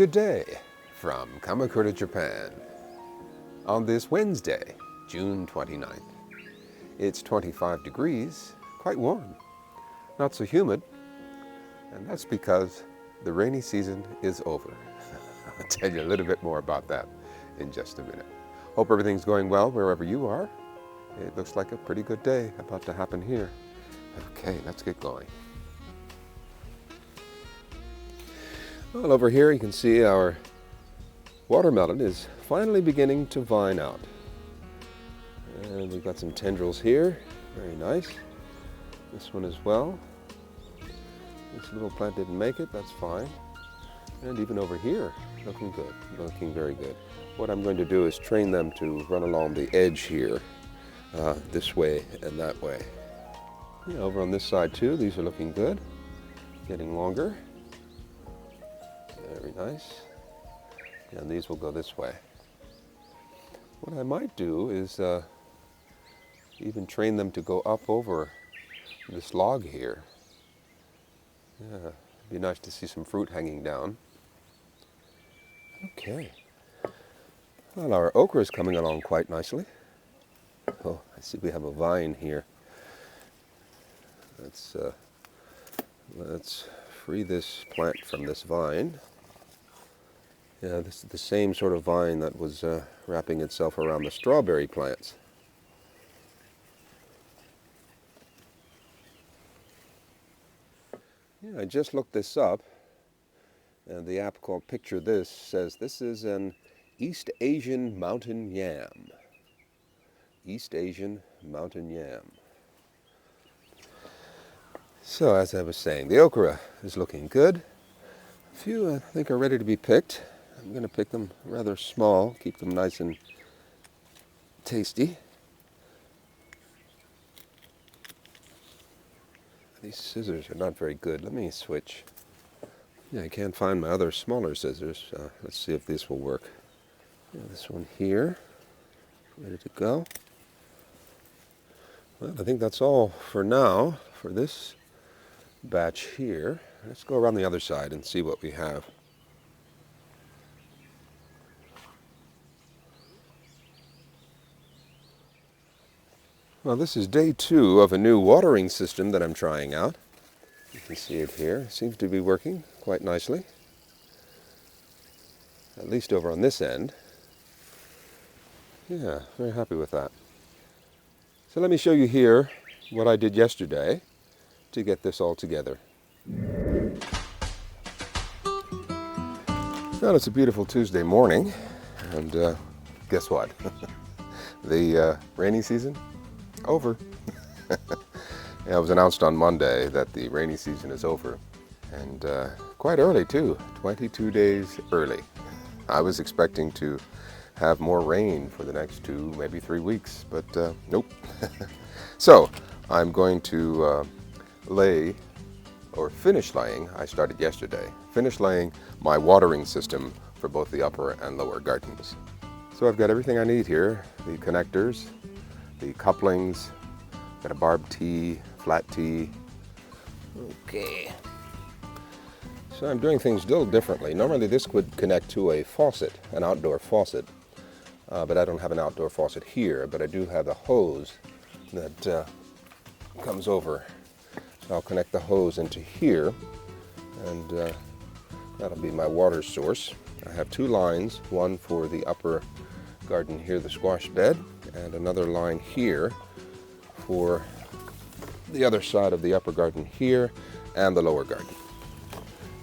good day from Kamakura, Japan. On this Wednesday, June 29th, it's 25 degrees, quite warm, not so humid, and that's because the rainy season is over. I'll tell you a little bit more about that in just a minute. Hope everything's going well wherever you are. It looks like a pretty good day about to happen here. Okay, let's get going. Well, over here you can see our watermelon is finally beginning to vine out. And we've got some tendrils here, very nice. This one as well. This little plant didn't make it, that's fine. And even over here, looking good, looking very good. What I'm going to do is train them to run along the edge here, this way and that way. Yeah, over on this side too, these are looking good, getting longer. Very nice. And these will go this way. What I might do is even train them to go up over this log here. Yeah, it'd be nice to see some fruit hanging down. Okay. Well, our okra is coming along quite nicely. Oh, I see we have a vine here. Let's free this plant from this vine. Yeah, this is the same sort of vine that was wrapping itself around the strawberry plants. Yeah, I just looked this up, and the app called Picture This says this is an East Asian mountain yam. East Asian mountain yam. So as I was saying, the okra is looking good. A few I think are ready to be picked. I'm going to pick them rather small, keep them nice and tasty. These scissors are not very good. Let me switch. Yeah, I can't find my other smaller scissors. Let's see if this will work. Yeah, this one here, ready to go. Well, I think that's all for now for this batch here. Let's go around the other side and see what we have. Well, this is day 2 of a new watering system that I'm trying out. You can see it here. It seems to be working quite nicely. At least over on this end. Yeah, very happy with that. So let me show you here what I did yesterday to get this all together. Well, it's a beautiful Tuesday morning, and guess what? The rainy season? Over. Yeah, it was announced on Monday that the rainy season is over, and quite early too, 22 days early. I was expecting to have more rain for the next 2, maybe 3 weeks, but nope. So I'm going to finish laying, I started yesterday, finish laying my watering system for both the upper and lower gardens. So I've got everything I need here, the connectors, the couplings, got a barb tee, flat tee. Okay. So I'm doing things a little differently. Normally this would connect to a faucet, an outdoor faucet, but I don't have an outdoor faucet here, but I do have a hose that comes over. So I'll connect the hose into here, and that'll be my water source. I have 2 lines, one for the upper garden here, the squash bed, and another line here for the other side of the upper garden here and the lower garden.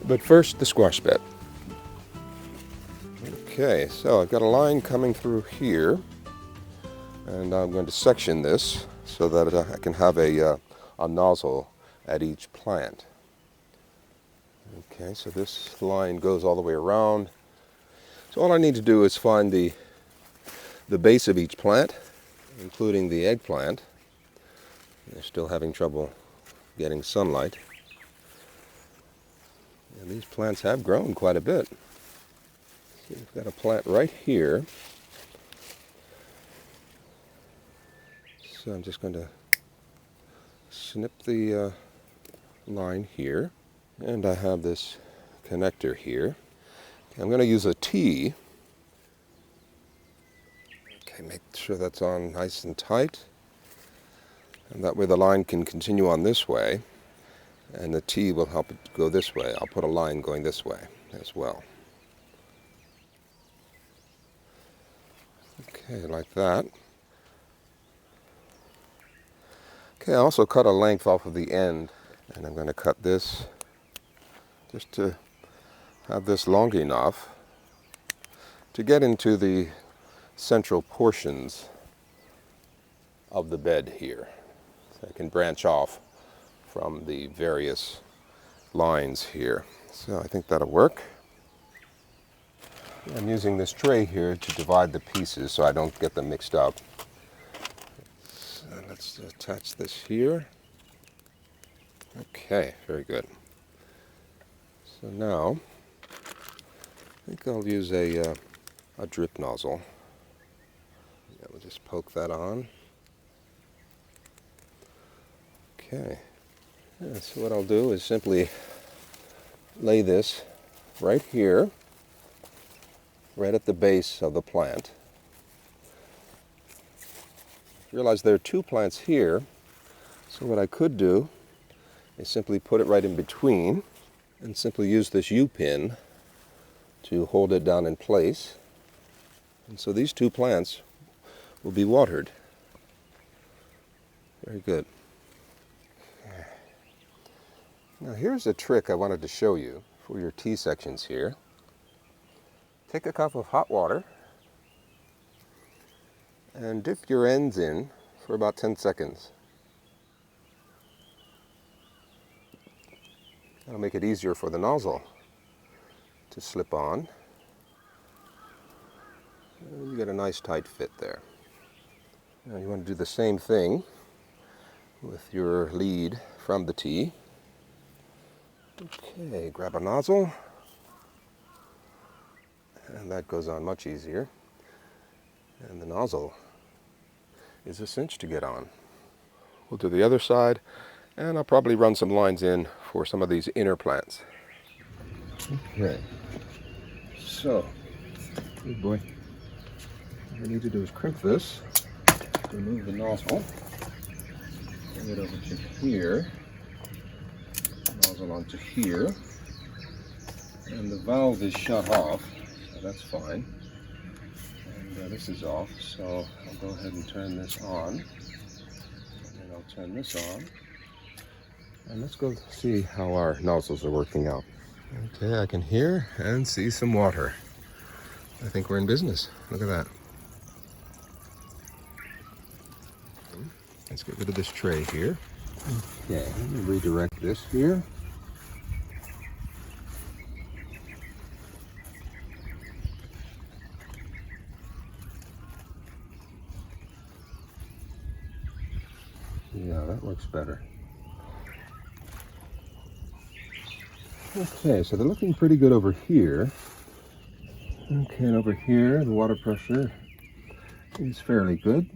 But first, the squash bed. Okay, so I've got a line coming through here, and I'm going to section this so that I can have a nozzle at each plant. Okay, so this line goes all the way around. So all I need to do is find the base of each plant, including the eggplant. They're still having trouble getting sunlight. And these plants have grown quite a bit. So we've got a plant right here. So I'm just going to snip the line here. And I have this connector here. I'm going to use a T. Okay, make sure that's on nice and tight. And that way the line can continue on this way. And the T will help it go this way. I'll put a line going this way as well. Okay, like that. Okay, I also cut a length off of the end. And I'm going to cut this just to have this long enough to get into the central portions of the bed here. So I can branch off from the various lines here. So I think that'll work. I'm using this tray here to divide the pieces so I don't get them mixed up. So let's attach this here. Okay, very good. So now, I think I'll use a drip nozzle. Yeah, we'll just poke that on. Okay. Yeah, so what I'll do is simply lay this right here, right at the base of the plant. Realize there are two plants here, so what I could do is simply put it right in between and simply use this U-pin to hold it down in place. And so these two plants will be watered. Very good. Now here's a trick I wanted to show you for your tea sections here. Take a cup of hot water and dip your ends in for about 10 seconds. That'll make it easier for the nozzle to slip on. And you get a nice tight fit there. Now you want to do the same thing with your lead from the tea. Okay, grab a nozzle, and that goes on much easier. And the nozzle is a cinch to get on. We'll do the other side, and I'll probably run some lines in for some of these inner plants. Okay, so, good boy. What I need to do is crimp this, remove the nozzle, bring it over to here, nozzle onto here, and the valve is shut off, so that's fine. And this is off, so I'll go ahead and turn this on, and then I'll turn this on, and let's go see how our nozzles are working out. Okay, I can hear and see some water. I think we're in business. Look at that. Let's get rid of this tray here. Okay, let me redirect this here. Yeah, that looks better. Okay, so they're looking pretty good over here. Okay, and over here, the water pressure is fairly good.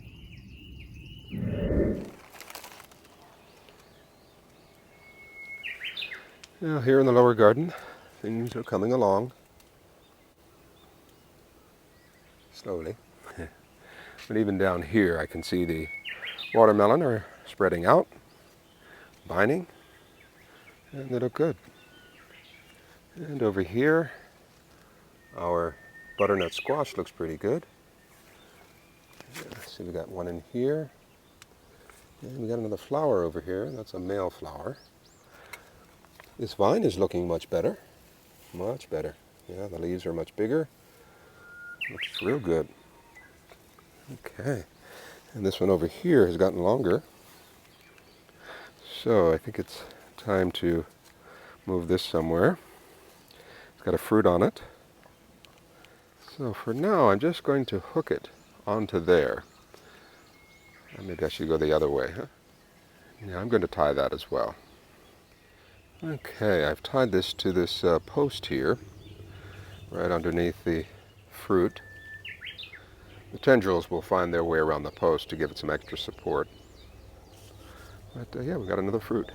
Now here in the lower garden, things are coming along slowly. But even down here, I can see the watermelon are spreading out, binding, and they look good. And over here, our butternut squash looks pretty good. See, we got one in here, and we got another flower over here. That's a male flower. This vine is looking much better. Much better. Yeah, the leaves are much bigger. Looks real good. Okay. And this one over here has gotten longer. So I think it's time to move this somewhere. It's got a fruit on it. So for now, I'm just going to hook it onto there. And maybe I should go the other way, huh? Yeah, I'm going to tie that as well. Okay, I've tied this to this post here, right underneath the fruit. The tendrils will find their way around the post to give it some extra support. But yeah, we got another fruit.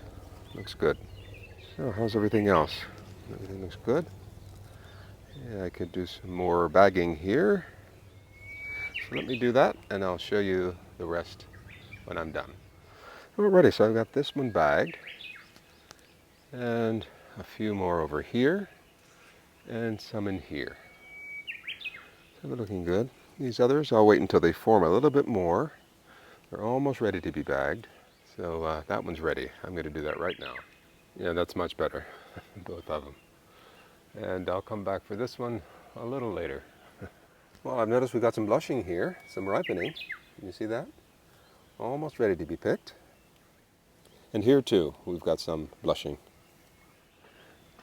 Looks good. So how's everything else? Everything looks good. Yeah, I could do some more bagging here. So let me do that and I'll show you the rest when I'm done. Alrighty, so I've got this one bagged and a few more over here and some in here. So they're looking good. These others, I'll wait until they form a little bit more. They're almost ready to be bagged. So that one's ready. I'm going to do that right now. Yeah, that's much better, both of them. And I'll come back for this one a little later. Well, I've noticed we've got some blushing here, some ripening. Can you see that? Almost ready to be picked. And here too, we've got some blushing.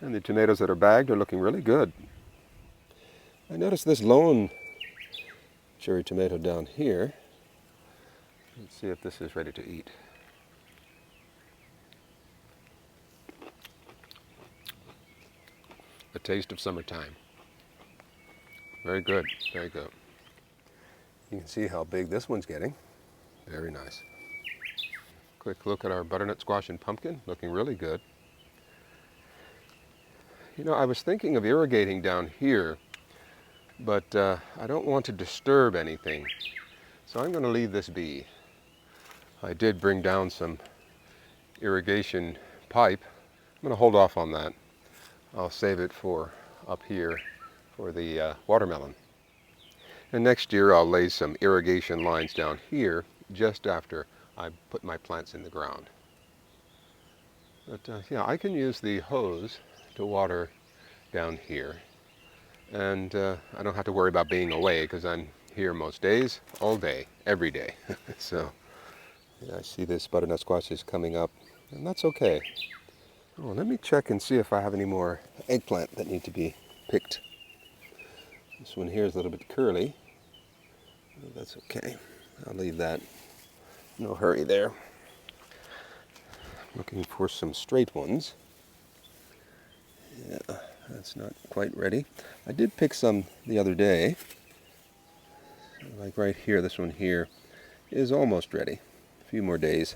And the tomatoes that are bagged are looking really good. I noticed this lone cherry tomato down here. Let's see if this is ready to eat. The taste of summertime. Very good, very good. You can see how big this one's getting. Very nice. Quick look at our butternut squash and pumpkin, looking really good. You know, I was thinking of irrigating down here, but I don't want to disturb anything. So I'm going to leave this be. I did bring down some irrigation pipe. I'm going to hold off on that. I'll save it for up here for the watermelon. And next year I'll lay some irrigation lines down here just after I put my plants in the ground. But yeah, I can use the hose to water down here. And I don't have to worry about being away because I'm here most days, all day, every day. So yeah, I see this butternut squash is coming up, and that's okay. Oh, let me check and see if I have any more eggplant that need to be picked. This one here is a little bit curly. Oh, that's okay. I'll leave that. No hurry there. Looking for some straight ones. Yeah, that's not quite ready. I did pick some the other day. Like right here, this one here is almost ready. A few more days.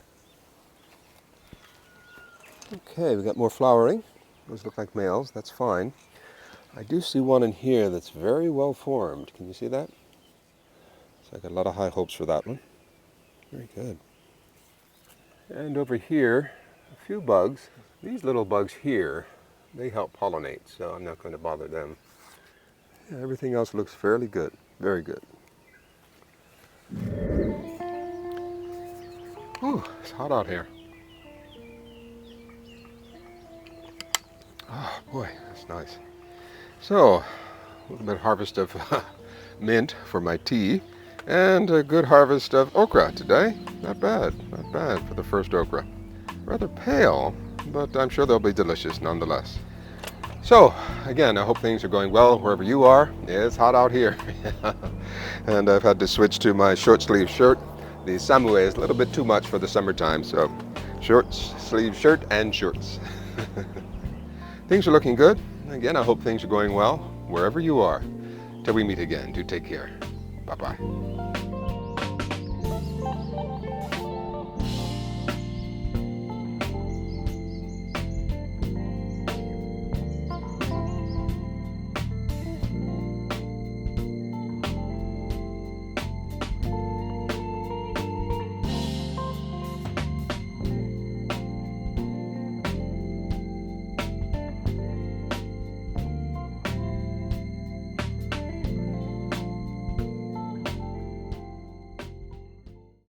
Okay, we got more flowering. Those look like males, that's fine. I do see one in here that's very well formed. Can you see that? So I got a lot of high hopes for that one. Very good. And over here, a few bugs. These little bugs here, they help pollinate, so I'm not going to bother them. Yeah, everything else looks fairly good. Very good. Ooh, it's hot out here. Oh boy, that's nice. So, a little bit of harvest of mint for my tea, and a good harvest of okra today. Not bad for the first okra. Rather pale, but I'm sure they'll be delicious nonetheless. So, again, I hope things are going well wherever you are. It's hot out here. And I've had to switch to my short sleeve shirt. The samue is a little bit too much for the summertime, so short sleeve shirt and shorts. Things are looking good. Again, I hope things are going well wherever you are. Till we meet again, do take care. Bye-bye.